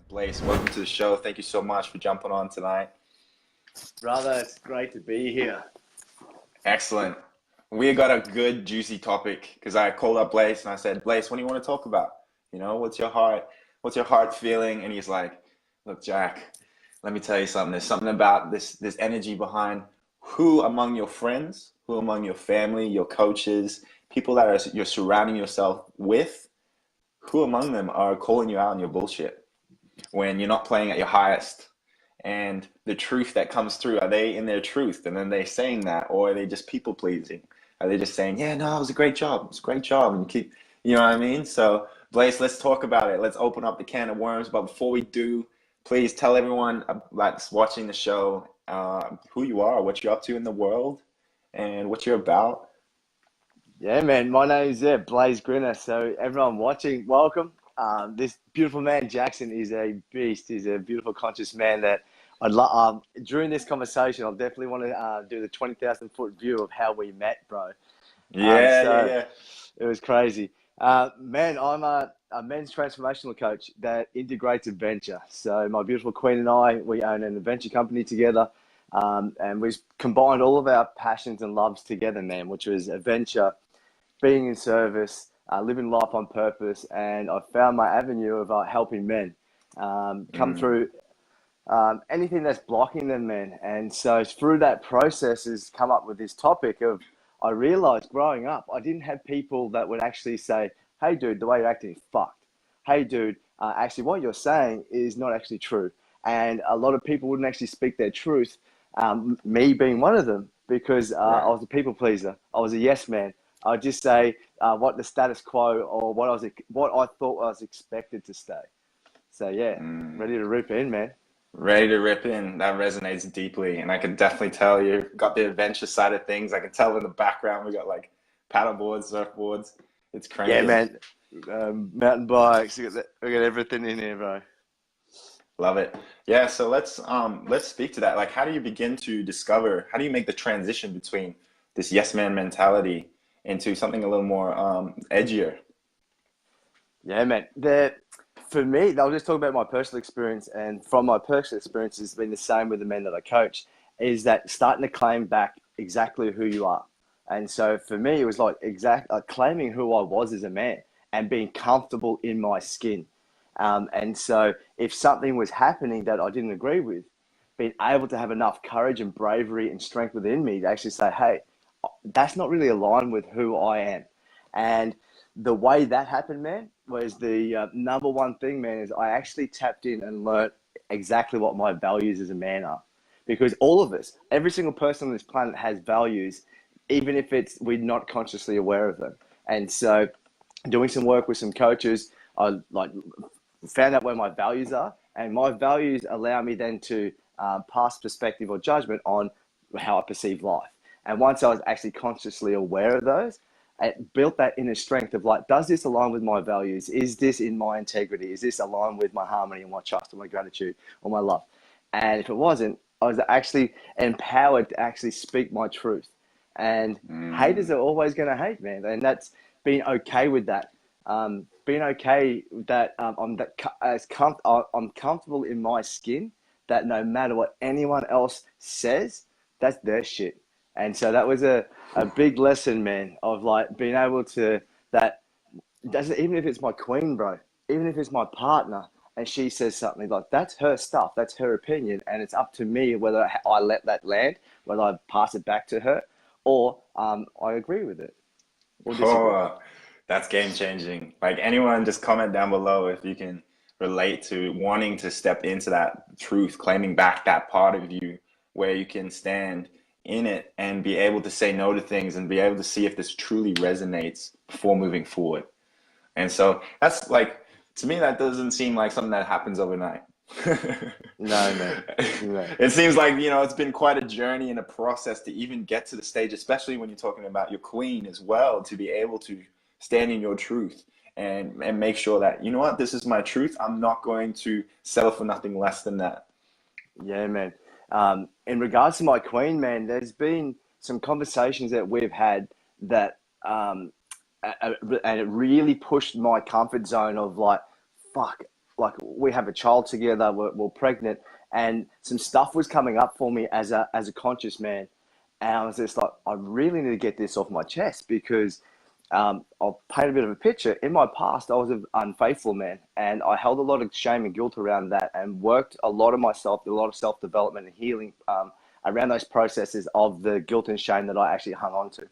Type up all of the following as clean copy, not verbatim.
Blase, welcome to the show. Thank you so much for jumping on tonight. Brother, it's great to be here. Excellent. We got a good, juicy topic because I called up Blase and I said, Blase, what do you want to talk about? You know, what's your heart feeling? And he's like, look, Jack, let me tell you something. There's something about this energy behind who among your friends, who among your family, your coaches, people that you're surrounding yourself with, who among them are calling you out on your bullshit when you're not playing at your highest? And the truth that comes through, are they in their truth? And then they're saying that, or are they just people pleasing? Are they just saying, yeah, no, it was a great job. It was a great job. And keep, you know what I mean? So Blase, let's talk about it. Let's open up the can of worms. But before we do, please tell everyone that's watching the show who you are, what you're up to in the world, and what you're about. Yeah, man. My name is Blase Grinner. So everyone watching, welcome. This beautiful man, Jackson, is a beast. He's a beautiful, conscious man that I'd love. During this conversation, I'll definitely want to do the 20,000 foot view of how we met, bro. Yeah. It was crazy. Man, I'm a men's transformational coach that integrates adventure. So my beautiful queen and I, we own an adventure company together. And we've combined all of our passions and loves together, man, which was adventure, being in service, living life on purpose. And I found my avenue of helping men come through anything that's blocking them, man. And so through that process has come up with this topic of, I realized growing up, I didn't have people that would actually say, hey, dude, the way you're acting is fucked. Hey, dude, actually what you're saying is not actually true. And a lot of people wouldn't actually speak their truth, me being one of them, because I was a people pleaser. I was a yes man. I'd just say what the status quo or what I thought I was expected to say. So yeah, ready to rip in, man. Ready to rip in. That resonates deeply. And I can definitely tell you got the adventure side of things. I can tell in the background we got like paddle boards, surfboards. It's crazy. Yeah, man. Mountain bikes. We got everything in here, bro. Love it. Yeah, so let's speak to that. Like, how do you begin to discover, how do you make the transition between this yes man mentality into something a little more edgier? Yeah, man. For me, I'll just talk about my personal experience, and from my personal experience, it's been the same with the men that I coach, is that starting to claim back exactly who you are. And so for me, it was like claiming who I was as a man and being comfortable in my skin. And so if something was happening that I didn't agree with, being able to have enough courage and bravery and strength within me to actually say, hey, that's not really aligned with who I am. And the way that happened, man, was the number one thing, man, is I actually tapped in and learned exactly what my values as a man are. Because all of us, every single person on this planet has values, even if we're not consciously aware of them. And so doing some work with some coaches, I found out where my values are, and my values allow me then to pass perspective or judgment on how I perceive life. And once I was actually consciously aware of those, it built that inner strength of like, does this align with my values? Is this in my integrity? Is this aligned with my harmony and my trust or my gratitude or my love? And if it wasn't, I was actually empowered to actually speak my truth. And haters are always going to hate, man. And that's being okay with that. Being okay that I'm comfortable in my skin, that no matter what anyone else says, that's their shit. And so that was a big lesson, man, of like being able to, that doesn't, even if it's my queen, bro, even if it's my partner and she says something, like that's her stuff, that's her opinion. And it's up to me whether I let that land, whether I pass it back to her or I agree with it or disagree. Oh, that's game changing. Like anyone, just comment down below if you can relate to wanting to step into that truth, claiming back that part of you where you can stand in it and be able to say no to things and be able to see if this truly resonates before moving forward. And so that's like, to me, that doesn't seem like something that happens overnight. No, man. No. It seems like, you know, it's been quite a journey and a process to even get to the stage, especially when you're talking about your queen as well, to be able to stand in your truth and make sure that, you know what, this is my truth. I'm not going to settle for nothing less than that. Yeah, man. In regards to my queen, man, there's been some conversations that we've had that, and it really pushed my comfort zone of like, fuck, like we have a child together, we're pregnant, and some stuff was coming up for me as a conscious man. And I was just like, I really need to get this off my chest because I'll paint a bit of a picture. In my past, I was an unfaithful man, and I held a lot of shame and guilt around that, and worked a lot of myself, a lot of self-development and healing around those processes of the guilt and shame that I actually hung on to.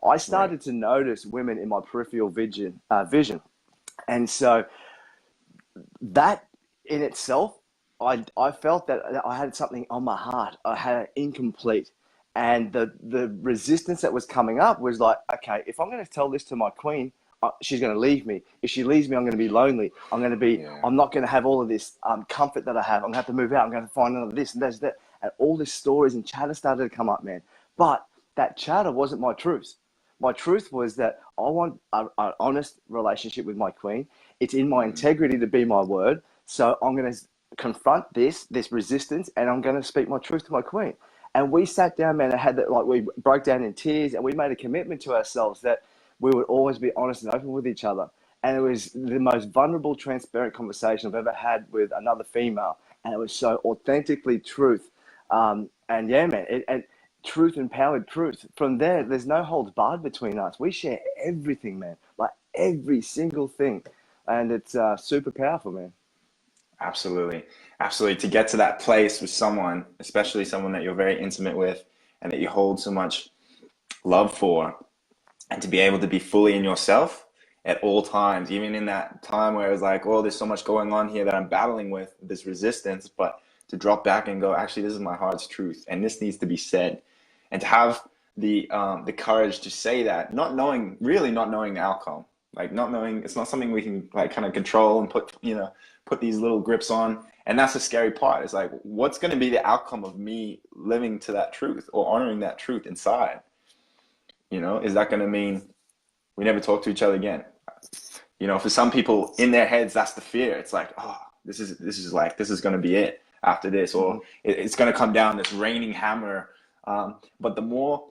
I started to notice women in my peripheral vision, and so that in itself, I felt that I had something on my heart. I had it incomplete. And the resistance that was coming up was like, okay, if I'm going to tell this to my queen, she's going to leave me. If she leaves me, I'm going to be lonely. I'm not going to have all of this comfort that I have. I'm going to have to move out. I'm going to find another this and that's that. And all these stories and chatter started to come up, man. But that chatter wasn't my truth. My truth was that I want an honest relationship with my queen. It's in my integrity to be my word. So I'm going to confront this resistance, and I'm going to speak my truth to my queen. And we sat down, man, and had that, like, we broke down in tears, and we made a commitment to ourselves that we would always be honest and open with each other. And it was the most vulnerable, transparent conversation I've ever had with another female. And it was so authentically truth. And yeah, man, and truth empowered truth. From there, there's no holds barred between us. We share everything, man, like every single thing. And it's super powerful, man. Absolutely. Absolutely. To get to that place with someone, especially someone that you're very intimate with and that you hold so much love for, and to be able to be fully in yourself at all times, even in that time where it was like, oh, there's so much going on here that I'm battling with, this resistance, but to drop back and go, actually, this is my heart's truth, and this needs to be said. And to have the courage to say that, really not knowing the outcome, like not knowing, it's not something we can like kind of control and put these little grips on. And that's the scary part. It's like, what's going to be the outcome of me living to that truth or honoring that truth inside? Is that going to mean we never talk to each other again? For some people in their heads, that's the fear. It's like, oh, this is going to be it after this, or it's going to come down, this raining hammer. But the more,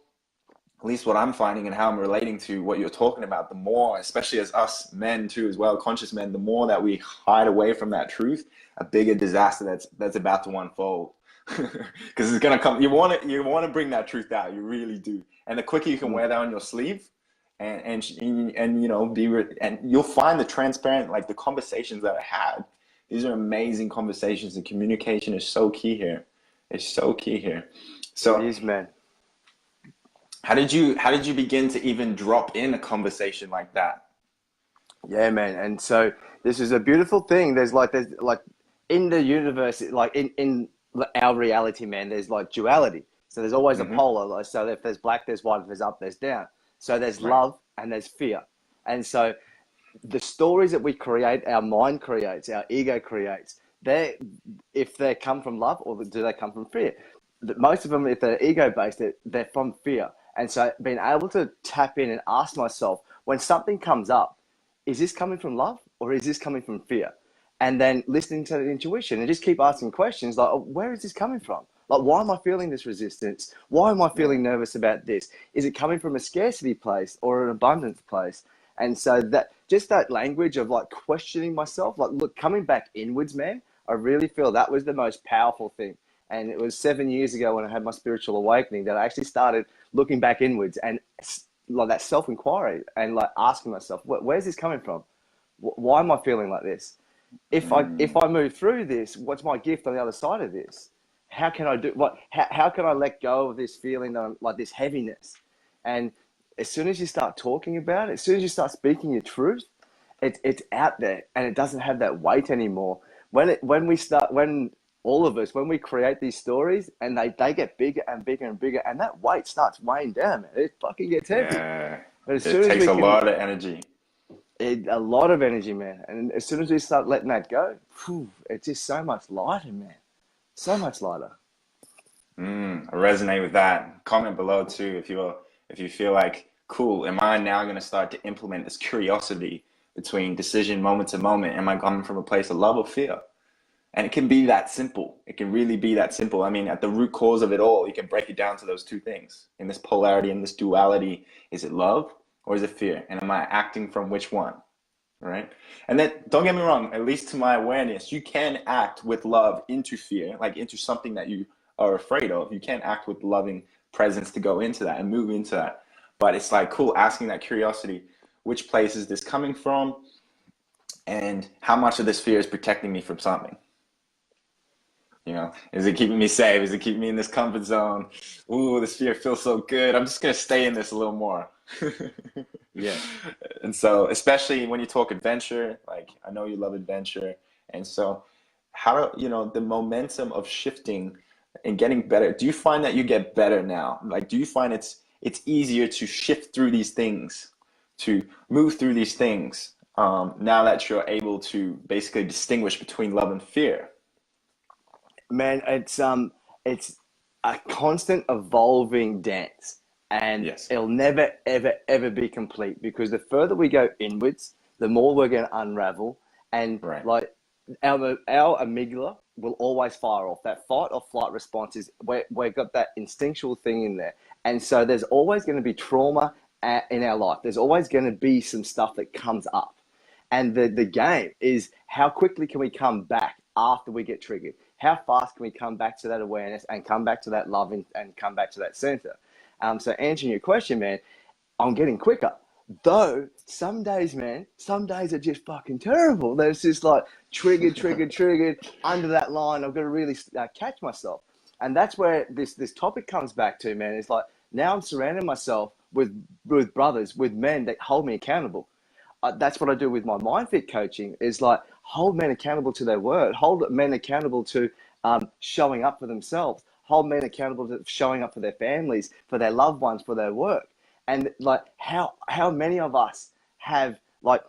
at least what I'm finding and how I'm relating to what you're talking about, the more, especially as us men too, as well, conscious men, the more that we hide away from that truth, a bigger disaster that's about to unfold. Because it's gonna come. You want to bring that truth out. You really do. And the quicker you can wear that on your sleeve, and you'll find the transparent, like the conversations that I had. These are amazing conversations, and communication is so key here. It's so key here. So it is, man. How did you begin to even drop in a conversation like that? Yeah, man. And so this is a beautiful thing. There's like in the universe, like in our reality, man, there's like duality. So there's always a polar. So if there's black, there's white. If there's up, there's down. So there's love and there's fear. And so the stories that we create, our mind creates, our ego creates, if they come from love or do they come from fear? Most of them, if they're ego-based, they're from fear. And so being able to tap in and ask myself, when something comes up, is this coming from love or is this coming from fear? And then listening to the intuition and just keep asking questions like, oh, where is this coming from? Like, why am I feeling this resistance? Why am I feeling nervous about this? Is it coming from a scarcity place or an abundance place? And so that language of like questioning myself, like, look, coming back inwards, man, I really feel that was the most powerful thing. And it was 7 years ago when I had my spiritual awakening that I actually started looking back inwards and like that self-inquiry and like asking myself, where's this coming from? Why am I feeling like this? If I move through this, what's my gift on the other side of this? How can I do what? How can I let go of this feeling that I'm like this heaviness? And as soon as you start talking about it, as soon as you start speaking your truth, it's out there and it doesn't have that weight anymore. When all of us, when we create these stories and they get bigger and bigger and bigger and that weight starts weighing down, man. It fucking gets heavy. Yeah, but it takes a lot of energy. A lot of energy, man. And as soon as we start letting that go, it's just so much lighter, man. So much lighter. I resonate with that. Comment below too if you feel like, cool, am I now going to start to implement this curiosity between decision moment to moment? Am I coming from a place of love or fear? And it can be that simple. It can really be that simple. I mean, at the root cause of it all, you can break it down to those two things. In this polarity, in this duality, is it love or is it fear? And am I acting from which one? right? And then don't get me wrong, at least to my awareness, you can act with love into fear, like into something that you are afraid of. You can act with loving presence to go into that and move into that. But it's like cool asking that curiosity, which place is this coming from? And how much of this fear is protecting me from something? You know, is it keeping me safe? Is it keeping me in this comfort zone? Ooh, this fear feels so good. I'm just gonna stay in this a little more. Yeah. And so, especially when you talk adventure, like I know you love adventure, and so how, you know, the momentum of shifting and getting better. Do you find that you get better now? Like, do you find it's easier to shift through these things, to move through these things, now that you're able to basically distinguish between love and fear? Man, it's a constant evolving dance, and Yes. it'll never ever ever be complete, because the further we go inwards, the more we're going to unravel. And Right. like our amygdala will always fire off. That fight or flight response is we've got that instinctual thing in there, and so there's always going to be trauma in our life. There's always going to be some stuff that comes up. And the game is, how quickly can we come back after we get triggered? How fast can we come back to that awareness and come back to that love, and come back to that center? So answering your question, man, I'm getting quicker. Though some days, man, some days are just fucking terrible. There's just like triggered under that line. I've got to really catch myself. And that's where this topic comes back to, man. It's like, now I'm surrounding myself with brothers, with men that hold me accountable. That's what I do with my Mindfit coaching, is like hold men accountable to their word, hold men accountable to showing up for themselves, hold men accountable to showing up for their families, for their loved ones, for their work. And like how many of us have like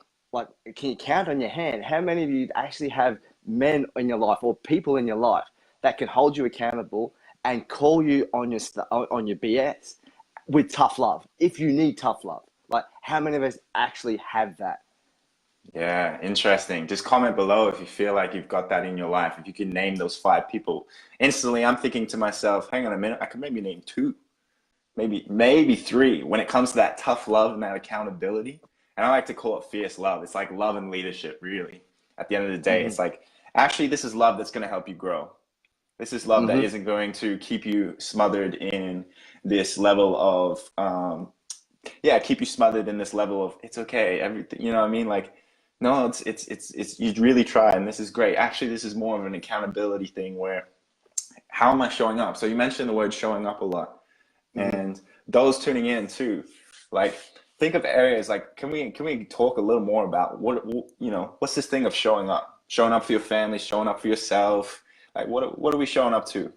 can you count on your hand how many of you actually have men in your life or people in your life that can hold you accountable and call you on your BS with tough love if you need tough love? Like, how many of us actually have that? Yeah, interesting. Just comment below if you feel like you've got that in your life. If you can name those five people. Instantly, I'm thinking to myself, hang on a minute, I could maybe name two, maybe three when it comes to that tough love and that accountability. And I like to call it fierce love. It's like love and leadership, really. At the end of the day, Mm-hmm. it's like, actually, this is love that's going to help you grow. This is love that Mm-hmm. isn't going to keep you smothered in this level of, yeah, keep you smothered in this level of it's okay, everything. You know what I mean? Like, no, it's you really try, and this is great. Actually, this is more of an accountability thing where how am I showing up? So you mentioned the word showing up a lot, Mm-hmm. and those tuning in too, like think of areas like can we talk a little more about what you know what's this thing of showing up for your family, showing up for yourself, like what are we showing up to?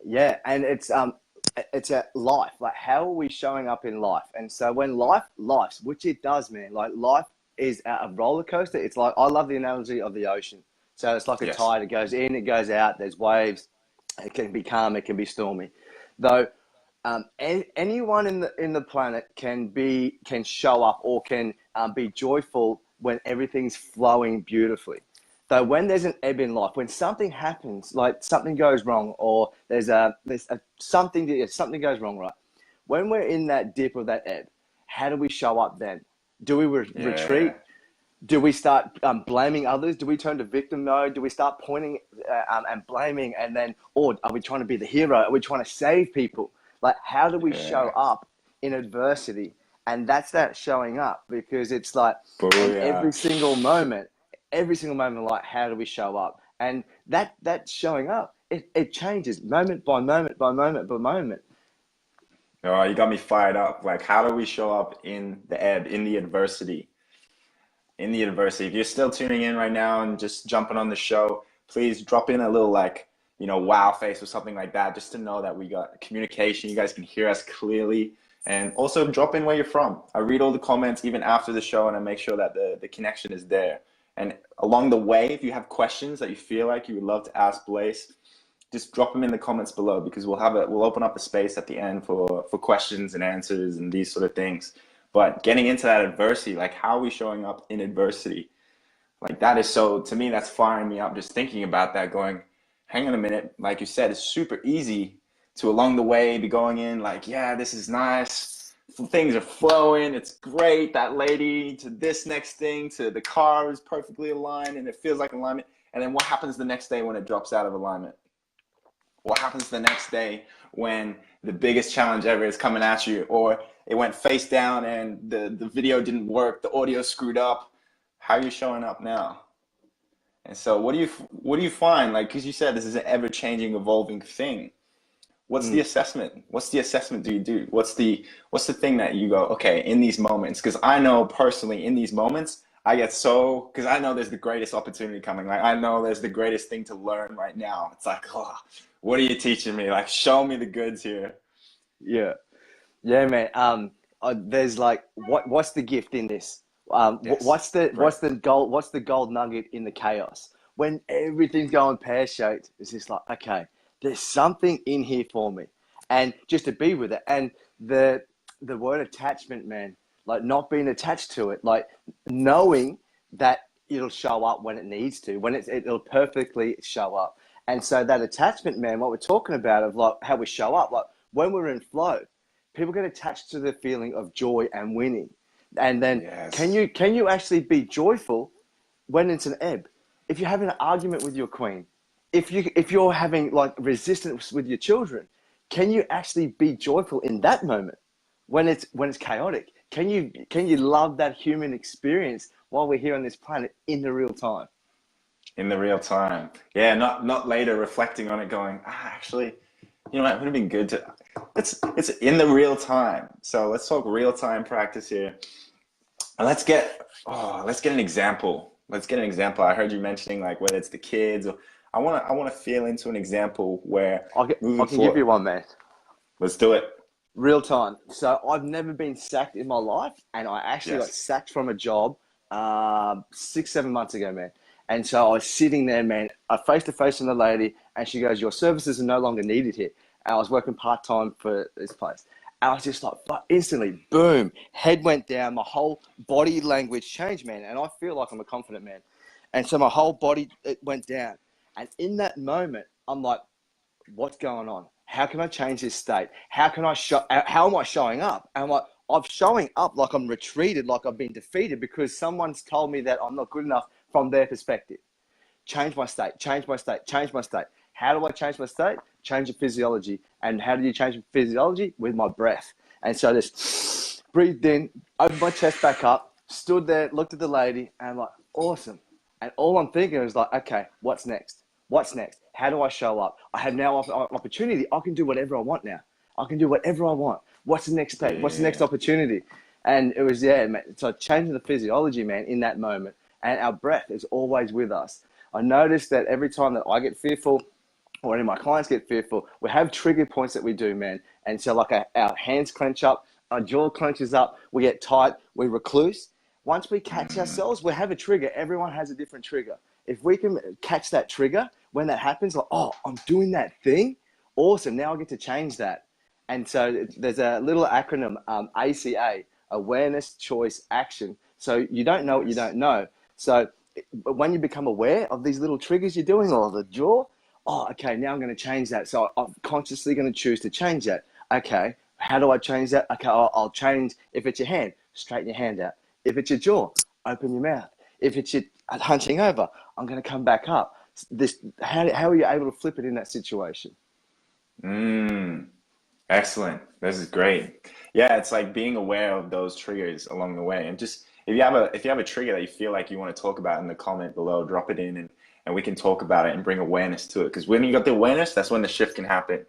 Yeah, and it's a life. Like, how are we showing up in life? And so when life's, which it does, man. Like, life is a roller coaster. It's like, I love the analogy of the ocean. So it's like a Yes. tide. It goes in, it goes out. There's waves. It can be calm. It can be stormy. Though, anyone in the planet can show up or can be joyful when everything's flowing beautifully. So when there's an ebb in life, when something happens, like something goes wrong, or something goes wrong, right? When we're in that dip of that ebb, how do we show up then? Do we Yeah. retreat? Do we start blaming others? Do we turn to victim mode? Do we start pointing and blaming, and then, or are we trying to be the hero? Are we trying to save people? Like, how do we show Yeah. up in adversity? And that's that showing up, because it's like, in Booyah. every single moment, like, how do we show up? And that showing up, it changes moment by moment by moment by moment. Oh, you got me fired up. Like, how do we show up in the ebb, in the adversity? In the adversity. If you're still tuning in right now and just jumping on the show, please drop in a little like, you know, wow face or something like that, just to know that we got communication. You guys can hear us clearly. And also drop in where you're from. I read all the comments even after the show and I make sure that the connection is there. And along the way, if you have questions that you feel like you would love to ask Blaze, just drop them in the comments below because we'll open up a space at the end for questions and answers and these sort of things. But getting into that adversity, like how are we showing up in adversity? Like that is so, to me, that's firing me up just thinking about that, going, hang on a minute, like you said, it's super easy to along the way be going in like, yeah, this is nice, things are flowing. It's great. That lady to this next thing to the car is perfectly aligned and it feels like alignment. And then what happens the next day when it drops out of alignment? What happens the next day when the biggest challenge ever is coming at you, or it went face down and the video didn't work, the audio screwed up? How are you showing up now? And so what do you find? Like, because you said this is an ever-changing, evolving thing. What's the assessment? What's the assessment do you do? What's the thing that you go, okay, in these moments? Because I know personally in these moments, I get so, because I know there's the greatest opportunity coming. Like, I know there's the greatest thing to learn right now. It's like, oh, what are you teaching me? Like, show me the goods here. Yeah. Yeah, man. There's like, what's the gift in this? Yes. What's the gold nugget in the chaos? When everything's going pear-shaped, it's just like, okay, there's something in here for me. And just to be with it. And the word attachment, man, like not being attached to it, like knowing that it'll show up when it needs to, when it'll perfectly show up. And so that attachment, man, what we're talking about of like how we show up, like when we're in flow, people get attached to the feeling of joy and winning. And then Yes. can you actually be joyful when it's an ebb? If you're having an argument with your queen, if you're having like resistance with your children, can you actually be joyful in that moment when it's chaotic? Can you love that human experience while we're here on this planet in the real time? In the real time. Yeah, not later reflecting on it going, actually, you know what, it would have been good to, it's in the real time. So let's talk real time practice here. And let's get an example. Let's get an example. I heard you mentioning like whether it's the kids or I want to feel into an example where I can give you one, man. Let's do it. Real time. So I've never been sacked in my life, and I actually got sacked from a job 6-7 months ago, man. And so I was sitting there, man, face to face with the lady, and she goes, "Your services are no longer needed here." And I was working part-time for this place. And I was just like, instantly, boom, head went down, my whole body language changed, man. And I feel like I'm a confident man. And so my whole body, it went down. And in that moment, I'm like, what's going on? How can I change this state? How am I showing up? And I'm like, I'm showing up like I'm retreated, like I've been defeated because someone's told me that I'm not good enough from their perspective. Change my state, change my state, change my state. How do I change my state? Change the physiology. And how do you change the physiology? With my breath. And so I just breathed in, opened my chest back up, stood there, looked at the lady, and I'm like, awesome. And all I'm thinking is like, okay, what's next? What's next? How do I show up? I have now an opportunity. I can do whatever I want now. I can do whatever I want. What's the next step? Yeah. What's the next opportunity? And it was, man. So changing the physiology, man, in that moment. And our breath is always with us. I noticed that every time that I get fearful or any of my clients get fearful, we have trigger points that we do, man. And so like our hands clench up, our jaw clenches up, we get tight, we recluse. Once we catch ourselves, we have a trigger. Everyone has a different trigger. If we can catch that trigger, when that happens, like, oh, I'm doing that thing. Awesome. Now I get to change that. And so there's a little acronym, ACA, Awareness, Choice, Action. So you don't know what you don't know. So when you become aware of these little triggers you're doing or the jaw, oh, okay, now I'm going to change that. So I'm consciously going to choose to change that. Okay, how do I change that? Okay, I'll change. If it's your hand, straighten your hand out. If it's your jaw, open your mouth. If it's your hunching over, I'm going to come back up. How are you able to flip it in that situation? Excellent. This is great. Yeah, it's like being aware of those triggers along the way. And just if you have a trigger that you feel like you want to talk about in the comment below, drop it in and we can talk about it and bring awareness to it. Because when you got the awareness, that's when the shift can happen.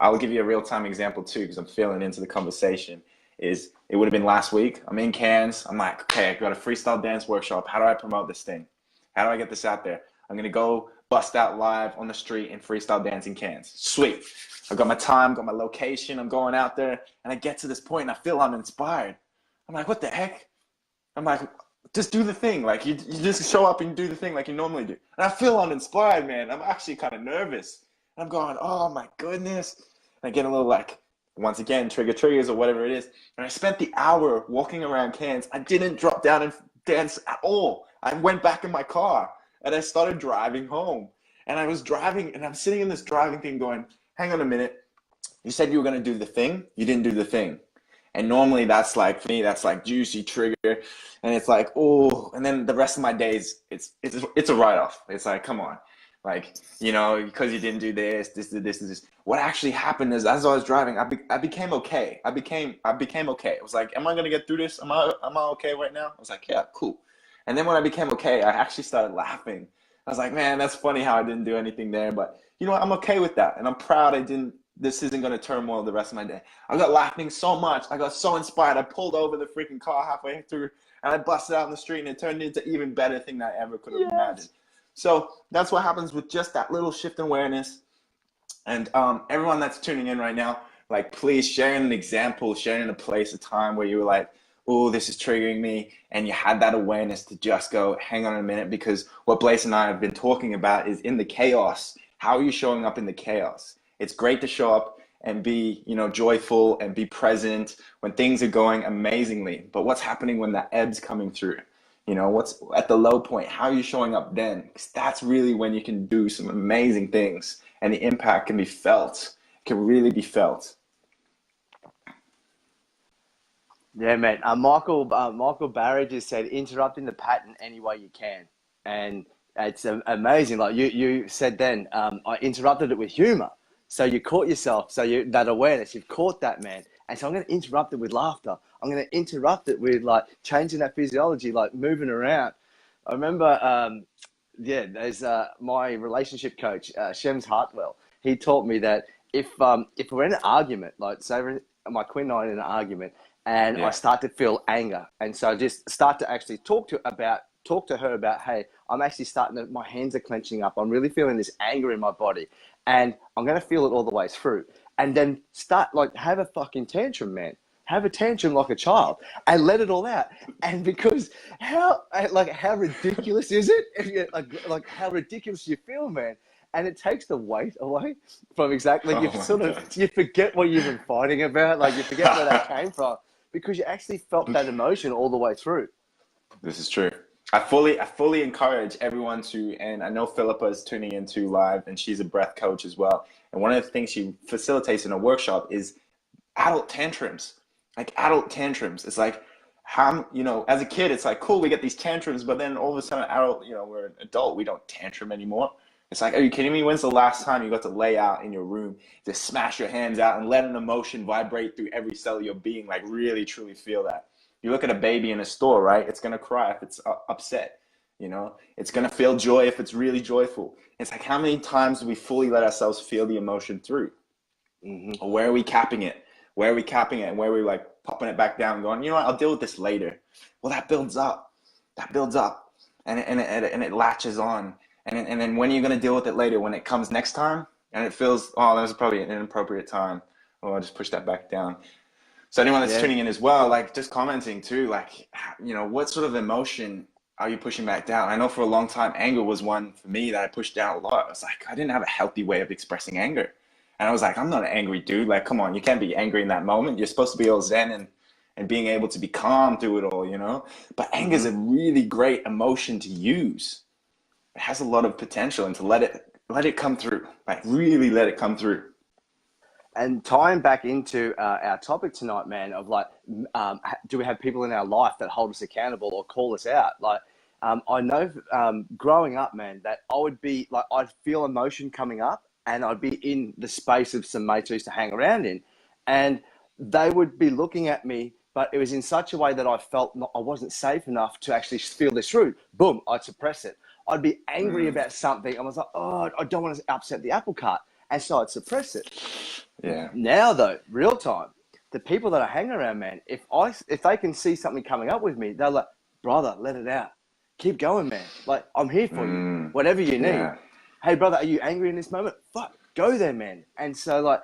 I'll give you a real-time example too, because I'm feeling into the conversation. It would have been last week. I'm in Cairns. I'm like, okay, I got a freestyle dance workshop. How do I promote this thing? How do I get this out there? I'm going to go bust out live on the street and freestyle dance in Cairns. Sweet. I got my time, got my location. I'm going out there and I get to this point and I feel I'm inspired. I'm like, what the heck? I'm like, just do the thing. Like you just show up and do the thing like you normally do. And I feel uninspired, man. I'm actually kind of nervous. And I'm going, oh my goodness. And I get a little like, once again, triggers or whatever it is. And I spent the hour walking around Cairns. I didn't drop down and dance at all. I went back in my car and I started driving home. And I was driving and I'm sitting in this driving thing going, hang on a minute. You said you were going to do the thing. You didn't do the thing. And normally that's like, for me, that's like juicy trigger. And it's like, oh, and then the rest of my days, it's a write-off. It's like, come on. Like, you know, because you didn't do this. What actually happened is, as I was driving, I became okay. I became okay. It was like, am I gonna get through this? Am I okay right now? I was like, yeah, cool. And then when I became okay, I actually started laughing. I was like, man, that's funny how I didn't do anything there, but you know what? I'm okay with that, and I'm proud I didn't. This isn't gonna turmoil the rest of my day. I got laughing so much. I got so inspired. I pulled over the freaking car halfway through, and I busted out in the street, and it turned into an even better thing that I ever could have imagined. So that's what happens with just that little shift in awareness. And everyone that's tuning in right now, like, please share an example, share in a place, a time where you were like, oh, this is triggering me. And you had that awareness to just go, hang on a minute, because what Blase and I have been talking about is in the chaos. How are you showing up in the chaos? It's great to show up and be, you know, joyful and be present when things are going amazingly. But what's happening when that ebb's coming through? You know, what's at the low point? How are you showing up then? Because that's really when you can do some amazing things, and the impact can be felt. It can really be felt. Yeah, man. Michael Barry just said, interrupting the pattern any way you can. And it's amazing. Like you said then, I interrupted it with humor. So you caught yourself. So that awareness, you've caught that, man. And so I'm going to interrupt it with laughter. I'm going to interrupt it with like changing that physiology, like moving around. I remember, there's my relationship coach, Shems Hartwell. He taught me that if we're in an argument, like say my queen and I are in an argument, and I start to feel anger, and so I just start to actually talk to her about, hey, I'm actually my hands are clenching up. I'm really feeling this anger in my body, and I'm going to feel it all the way through. And then start, like, have a fucking tantrum, man. Have a tantrum like a child and let it all out. And because how ridiculous is it? If you, like how ridiculous you feel, man. And it takes the weight away from exactly, you forget what you've been fighting about. Like, you forget where that came from because you actually felt that emotion all the way through. This is true. I fully encourage everyone to, and I know Philippa is tuning into live, and she's a breath coach as well. And one of the things she facilitates in a workshop is adult tantrums. Like, adult tantrums. It's like, how, you know, as a kid, it's like, cool, we get these tantrums, but then all of a sudden, adult, you know, we're an adult, we don't tantrum anymore. It's like, are you kidding me? When's the last time you got to lay out in your room, to smash your hands out and let an emotion vibrate through every cell of your being, like really, truly feel that? You look at a baby in a store, right? It's going to cry if it's upset, you know? It's going to feel joy if it's really joyful. It's like, how many times do we fully let ourselves feel the emotion through? Mm-hmm. Or where are we capping it? Where are we capping it? And where are we like popping it back down and going, you know what, I'll deal with this later. Well, that builds up. And it latches on. And then when are you going to deal with it later? When it comes next time? And it feels, oh, that was probably an inappropriate time. Oh, I'll just push that back down. So anyone that's tuning in as well, like, just commenting too, like, you know, what sort of emotion are you pushing back down? I know for a long time, anger was one for me that I pushed down a lot. It's like, I didn't have a healthy way of expressing anger. And I was like, I'm not an angry dude. Like, come on, you can't be angry in that moment. You're supposed to be all zen and being able to be calm through it all, you know? But anger is a really great emotion to use. It has a lot of potential, and to let it come through, like really let it come through. And tying back into our topic tonight, man, of like, do we have people in our life that hold us accountable or call us out? Like, I know growing up, man, that I would be like, I'd feel emotion coming up, and I'd be in the space of some mates I used to hang around in, and they would be looking at me, but it was in such a way that I felt I wasn't safe enough to actually feel this through. Boom, I'd suppress it. I'd be angry about something. I was like, oh, I don't want to upset the apple cart. And so I'd suppress it. Yeah. Now, though, real time, the people that I hang around, man, if they can see something coming up with me, they're like, brother, let it out. Keep going, man. Like, I'm here for you. Whatever you need. Yeah. Hey, brother, are you angry in this moment? Fuck, go there, man. And so, like,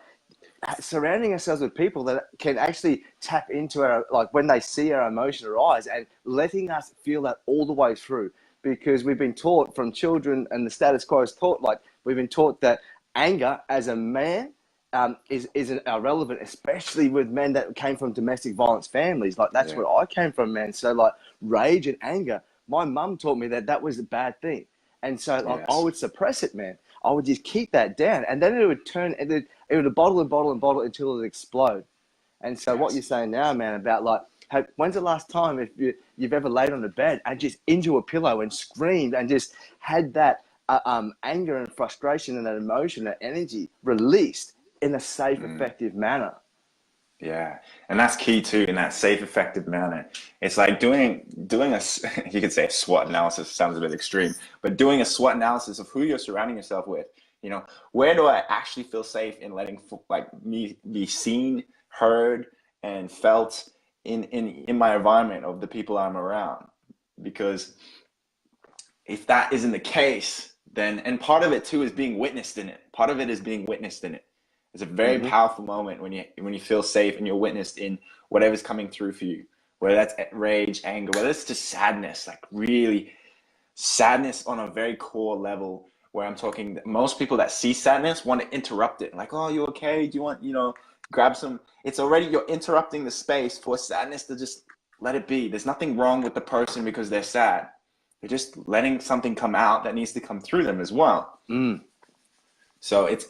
surrounding ourselves with people that can actually tap into our, like, when they see our emotion arise, and letting us feel that all the way through. Because we've been taught from children, and the status quo is taught, like, we've been taught that anger as a man is irrelevant, especially with men that came from domestic violence families. Like, that's where I came from, man. So, like, rage and anger, my mum taught me that was a bad thing. And so, like, I would suppress it, man. I would just keep that down. And then it would turn, it would bottle and bottle and bottle until it would explode. And so what Yes. you're saying now, man, about like, hey, when's the last time if you've ever laid on the bed and just into a pillow and screamed and just had that anger and frustration and that emotion, that energy released in a safe, effective manner? Yeah, and that's key too, in that safe, effective manner. It's like doing a you could say a SWOT analysis, sounds a bit extreme, but doing a SWOT analysis of who you're surrounding yourself with. You know, where do I actually feel safe in letting like me be seen, heard, and felt in my environment of the people I'm around? Because if that isn't the case, then, and part of it too is being witnessed in it. Part of it is being witnessed in it. It's a very Mm-hmm. powerful moment when you feel safe and you're witnessed in whatever's coming through for you, whether that's rage, anger, whether it's just sadness, like really sadness on a very core level. Where I'm talking, most people that see sadness want to interrupt it, like, "Oh, you okay? Do you want, grab some?" It's already, you're interrupting the space for sadness to just let it be. There's nothing wrong with the person because they're sad. They're just letting something come out that needs to come through them as well. Mm. So it's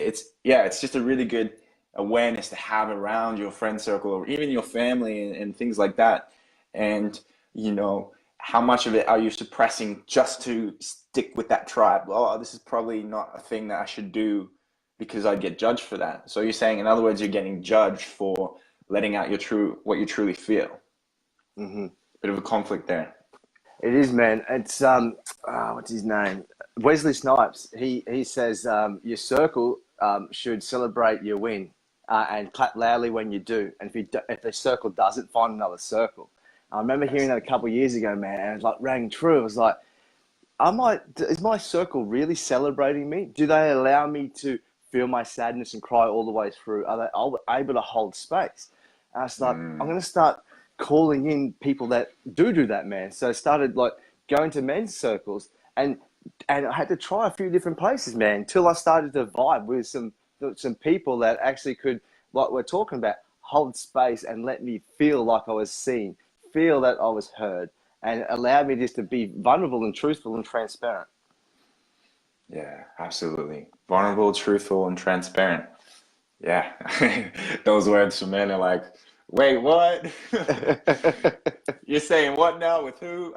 just a really good awareness to have around your friend circle or even your family and things like that. And how much of it are you suppressing just to stick with that tribe? Oh, this is probably not a thing that I should do because I'd get judged for that. So you're saying, in other words, you're getting judged for letting out what you truly feel. Mm-hmm. Bit of a conflict there. It is, man. It's what's his name? Wesley Snipes. He says your circle should celebrate your win and clap loudly when you do. And if the circle doesn't, find another circle. I remember hearing Yes. that a couple of years ago, man, and it was like rang true. It was like, is my circle really celebrating me? Do they allow me to feel my sadness and cry all the way through? Are they able to hold space? And I was like, I'm going to start calling in people that do that, man. So I started like going to men's circles and I had to try a few different places, man, until I started to vibe with some people that actually could, like we're talking about, hold space and let me feel like I was seen, feel that I was heard, and allow me just to be vulnerable and truthful and transparent. Yeah, absolutely. Vulnerable, truthful, and transparent. Yeah. Those words for men are like, wait, what? You're saying what now with who?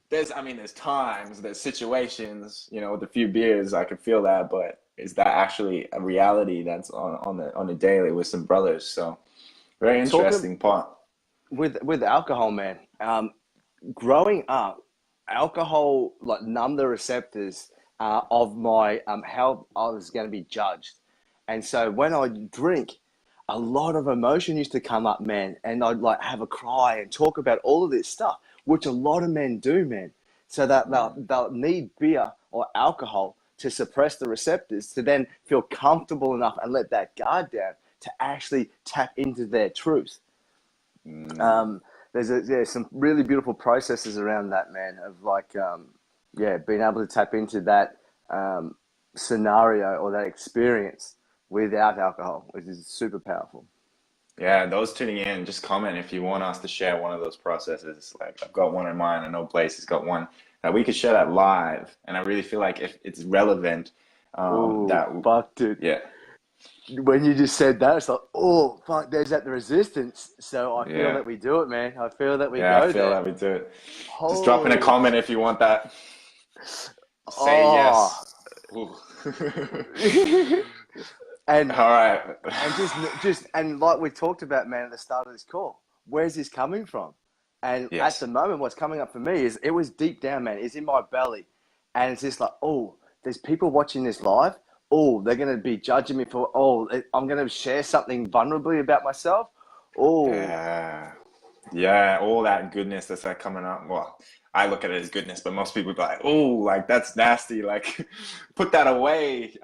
There's times, there's situations, with a few beers, I can feel that, but is that actually a reality that's on the daily with some brothers? So very Talking interesting part. with alcohol, man. Growing up, alcohol like numbed the receptors of my how I was going to be judged, and so when I drink, a lot of emotion used to come up, man, and I'd like have a cry and talk about all of this stuff, which a lot of men do, man. So that they'll need beer or alcohol to suppress the receptors to then feel comfortable enough and let that guard down to actually tap into their truth. Mm, Um, there's some really beautiful processes around that, man, of like, being able to tap into that scenario or that experience without alcohol, which is super powerful. yeah, those tuning in, just comment if you want us to share one of those processes. Like I've got one in mind, I know Blaze has got one. That we could share that live, and I really feel like if it's relevant, Oh, that fuck, dude. yeah, When you just said that, it's like, oh, fuck, there's that resistance. So I feel yeah. that we do it, man. I feel that we Yeah, I go feel there. that we do it. Just drop in a Holy, comment if you want that. Say oh. yes. Ooh. and All right. and just and like we talked about, man, at the start of this call, where's this coming from? And at Yes. the moment, what's coming up for me is it was deep down, man. It's in my belly, and it's just like, oh, there's people watching this live. Oh, they're gonna be judging me for. Oh, I'm gonna share something vulnerably about myself. Oh, Yeah. Yeah, all that goodness that's like coming up. Well, I look at it as goodness, but most people be like, "Oh, like that's nasty. Like, put that away.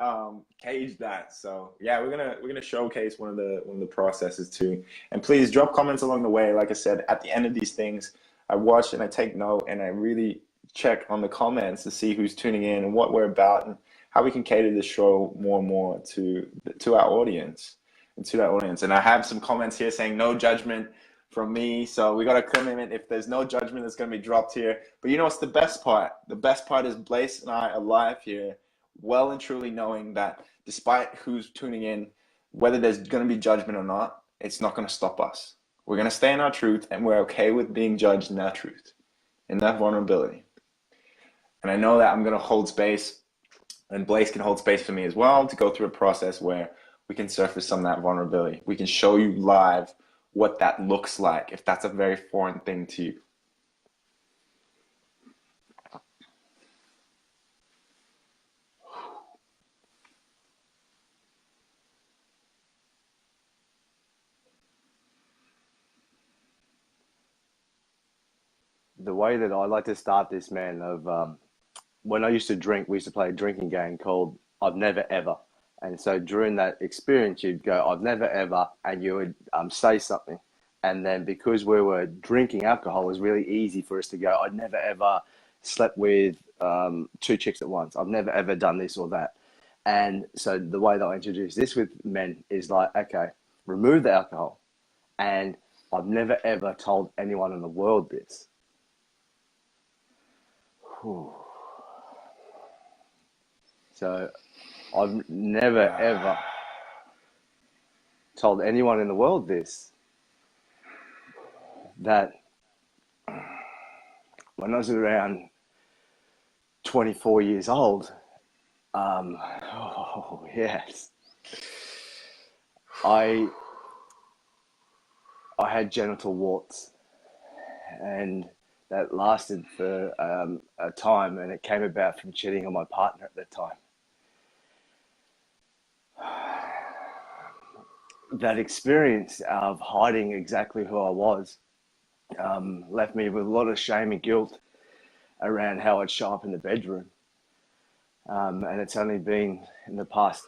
Cage that." So yeah, we're gonna showcase one of the processes too. And please drop comments along the way. Like I said, at the end of these things, I watch and I take note and I really check on the comments to see who's tuning in and what we're about and how we can cater the show more and more to our audience and to that audience. And I have some comments here saying no judgment from me. So we got a commitment. If there's no judgment, it's going to be dropped here. But you know what's the best part? The best part is Blaze and I are live here, well and truly knowing that despite who's tuning in, whether there's going to be judgment or not, it's not going to stop us. We're going to stay in our truth, and we're okay with being judged in that truth, in that vulnerability. And I know that I'm going to hold space, and Blase can hold space for me as well, to go through a process where we can surface some of that vulnerability. We can show you live what that looks like if that's a very foreign thing to you. The way that I like to start this, man, of when I used to drink, we used to play a drinking game called I've Never Ever. And so during that experience, you'd go, I've never ever, and you would say something. And then because we were drinking alcohol, it was really easy for us to go, I'd never ever slept with two chicks at once. I've never ever done this or that. And so the way that I introduce this with men is like, okay, remove the alcohol. And I've never ever told anyone in the world this. Whew. So I've never ever told anyone in the world this, that when I was around 24 years old, yes, I had genital warts, and that lasted for a time, and it came about from cheating on my partner at that time. That experience of hiding exactly who I was left me with a lot of shame and guilt around how I'd show up in the bedroom. And it's only been in the past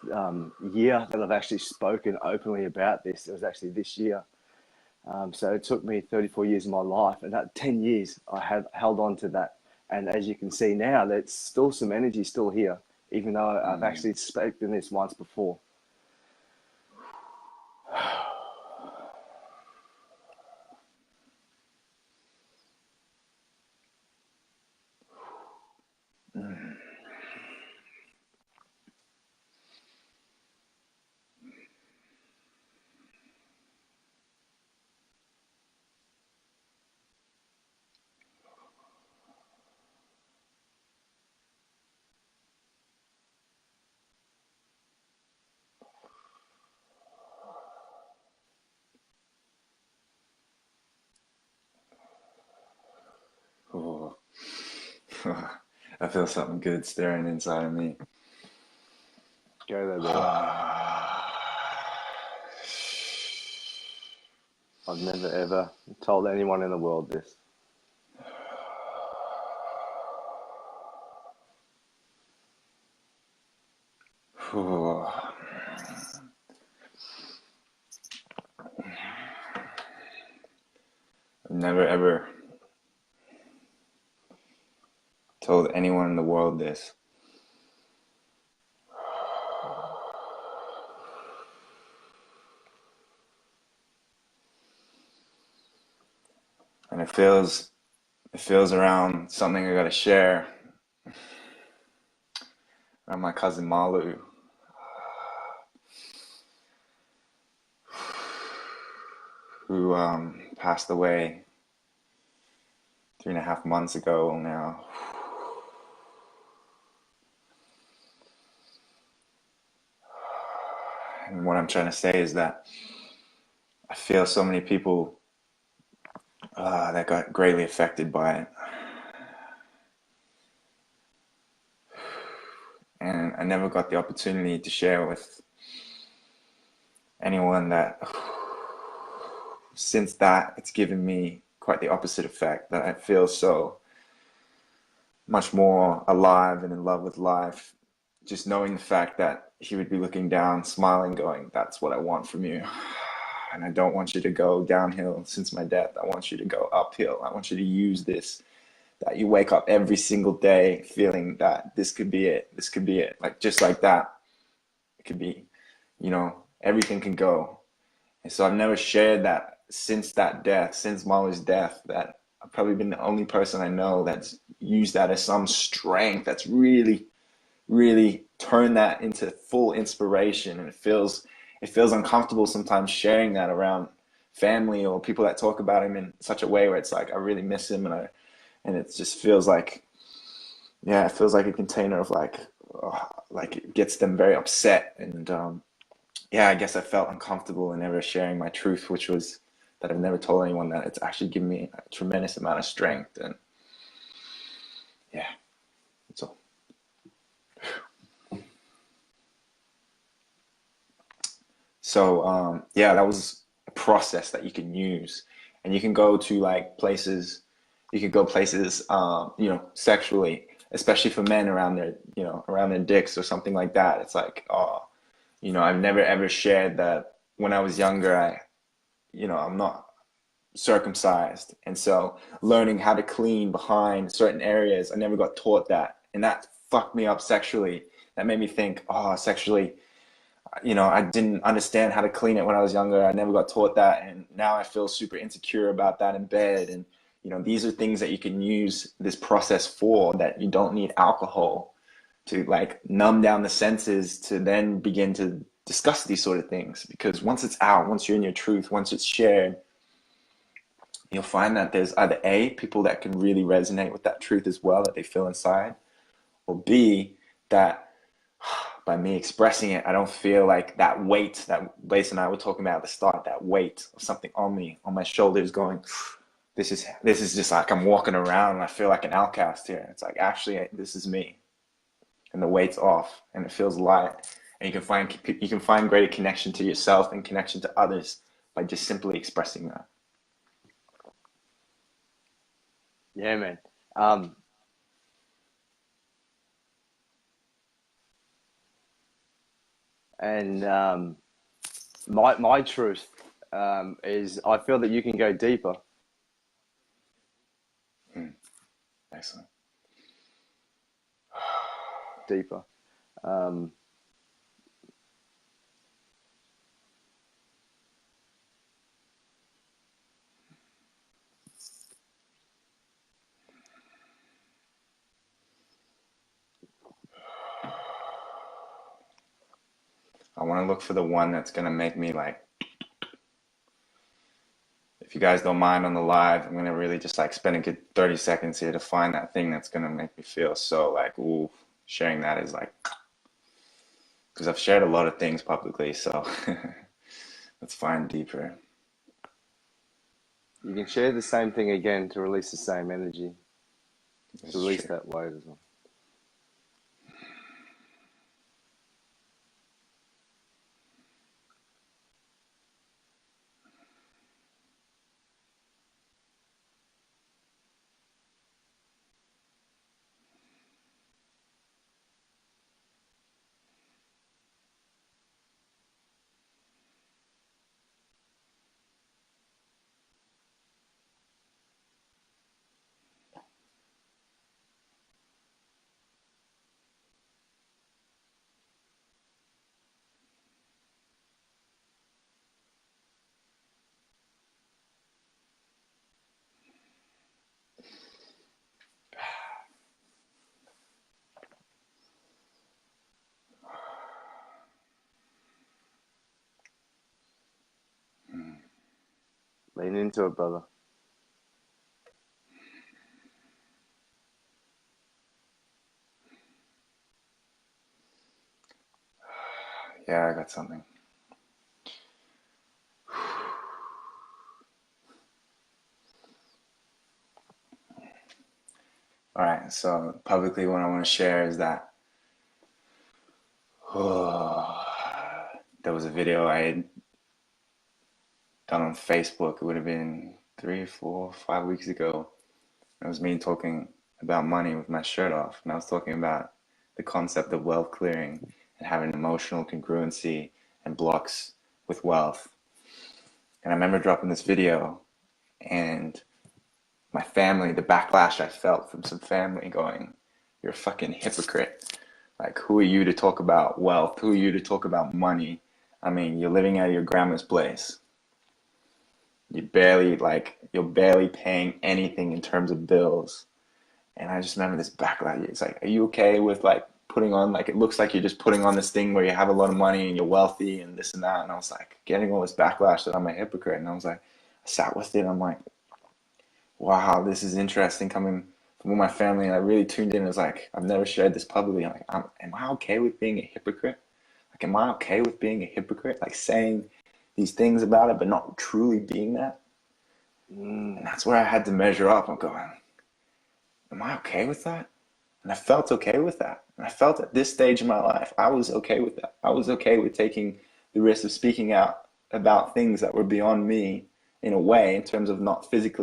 year that I've actually spoken openly about this. It was actually this year. So it took me 34 years of my life, and that 10 years I have held on to that. And as you can see now, there's still some energy still here, even though I've actually spoken this once before. Oh. I feel something good stirring inside of me. Go there, baby. I've never ever told anyone in the world this. I've never ever told anyone in the world this. And it feels around something I gotta share. Around my cousin Malu, who passed away 3.5 months ago now. And what I'm trying to say is that I feel so many people that got greatly affected by it. And I never got the opportunity to share with anyone that since that, it's given me quite the opposite effect, that I feel so much more alive and in love with life, just knowing the fact that he would be looking down, smiling, going, that's what I want from you. And I don't want you to go downhill since my death. I want you to go uphill. I want you to use this, that you wake up every single day feeling that this could be it. This could be it. Like, just like that. It could be, everything can go. And so I've never shared that since that death, since Molly's death, that I've probably been the only person I know that's used that as some strength, that's really, really turned that into full inspiration. And it feels uncomfortable sometimes sharing that around family or people that talk about him in such a way where it's like I really miss him, and it just feels like, yeah, it feels like a container of like it gets them very upset. And yeah, I guess I felt uncomfortable in ever sharing my truth, which was that I've never told anyone, that it's actually given me a tremendous amount of strength. And yeah, that's all. So yeah, that was a process that you can use, and you can go to like places, you can go places, you know, sexually, especially for men around their, you know, around their dicks or something like that. It's like, oh, you know, I've never ever shared that when I was younger, you know, I'm not circumcised, and so learning how to clean behind certain areas, I never got taught that, and that fucked me up sexually. That made me think, oh, sexually, you know, I didn't understand how to clean it when I was younger. I never got taught that, and now I feel super insecure about that in bed. And you know, these are things that you can use this process for, that you don't need alcohol to like numb down the senses to then begin to discuss these sort of things. Because once it's out, once you're in your truth, once it's shared, you'll find that there's either A, people that can really resonate with that truth as well, that they feel inside, or B, that by me expressing it, I don't feel like that weight that Blase and I were talking about at the start, that weight of something on me, on my shoulders going, this is just like I'm walking around and I feel like an outcast here. It's like, actually, this is me. And the weight's off and it feels light. And you can find greater connection to yourself and connection to others by just simply expressing that. Yeah, man. And my truth is I feel that you can go deeper. Excellent. Deeper. I want to look for the one that's going to make me like, if you guys don't mind on the live, I'm going to really just like spend a good 30 seconds here to find that thing that's going to make me feel so like, ooh, sharing that is like, because I've shared a lot of things publicly, so let's find deeper. You can share the same thing again to release the same energy, to release that weight as well. Lean into it, brother. Yeah, I got something. All right, so publicly what I want to share is that there was a video I had done on Facebook. It would have been 3, 4, 5 weeks ago. It was me talking about money with my shirt off, and I was talking about the concept of wealth clearing and having emotional congruency and blocks with wealth. And I remember dropping this video, and my family, the backlash I felt from some family going, "You're a fucking hypocrite. Like, who are you to talk about wealth? Who are you to talk about money? I mean, you're living at your grandma's place. You're barely paying anything in terms of bills." And I just remember this backlash. It's like, are you okay with like putting on, like, it looks like you're just putting on this thing where you have a lot of money and you're wealthy and this and that. And I was like getting all this backlash that I'm a hypocrite. And I was like, I sat with it. I'm like, wow, this is interesting coming from my family. And I really tuned in. It was like, I've never shared this publicly. I'm like, am I okay with being a hypocrite? Like, am I okay with being a hypocrite? Like saying these things about it, but not truly being that. And that's where I had to measure up. I'm going, am I okay with that? And I felt okay with that. And I felt at this stage in my life, I was okay with that. I was okay with taking the risk of speaking out about things that were beyond me in a way, in terms of not physically